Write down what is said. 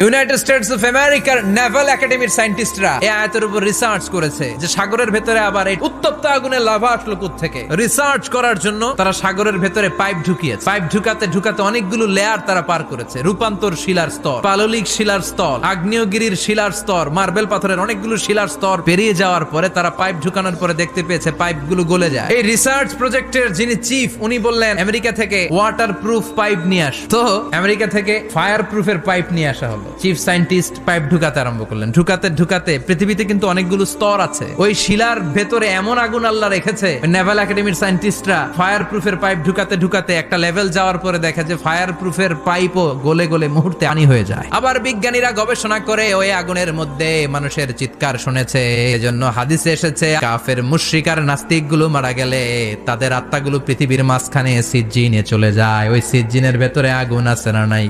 United states of আমেরিকার নেভাল একাডেমির সায়েন্টিস্টরা এই আয়াতের উপর রিসার্চ করেছে যে সাগরের ভেতরে আবার এই উত্তপ্ত আগুনের লাভা আসলো কোত্থেকে। রিসার্চ করার জন্য তারা সাগরের ভেতরে পাইপ ঢুকিয়েছে। পাইপ ঢুকাতে ঢুকাতে অনেকগুলো লেয়ার তারা পার করেছে। রূপান্তর শিলার স্তর, পাললিক শিলার স্তর, আগ্নেয়গিরির শিলার স্তর, মার্বেল পাথরের অনেকগুলো শিলার স্তর পেরিয়ে যাওয়ার পরে তারা পাইপ ঢুকানোর পরে দেখতে পেয়েছে পাইপগুলো গলে যায়। এই রিসার্চ প্রজেক্টের যিনি চিফ উনি বললেন আমেরিকা থেকে ওয়াটার প্রুফ পাইপ নিয়ে আস। তো আমেরিকা থেকে ফায়ার প্রুফের পাইপ নিয়ে আসা হলো। চিফ সায়েন্টিস্ট পাইপ ঢুকাতে আরম্ভ করলেন। ঢুকাতে ঢুকাতে পৃথিবীতে কিন্তু অনেকগুলো স্তর আছে, ওই শিলার ভেতরে এমন আগুন আল্লাহ রেখেছে নেভাল একাডেমির সায়েন্টিস্টরা ফায়ার প্রুফের পাইপ ঢুকাতে ঢুকাতে একটা লেভেল যাওয়ার পরে দেখে যে ফায়ার প্রুফের পাইপও গলে গলে মুহূর্তে পানি হয়ে যায়। আবার বিজ্ঞানীরা গবেষণা করে ওই আগুনের মধ্যে মানুষের চিৎকার শুনেছে। এজন্য হাদিসে এসেছে কাফের মুশরিক আর নাস্তিক গুলো মারা গেলে তাদের আত্মাগুলো পৃথিবীর মাঝখানে সিজ্জিনে চলে যায়। ওই সিজ্জিনের ভেতরে আগুন আছে না নাই?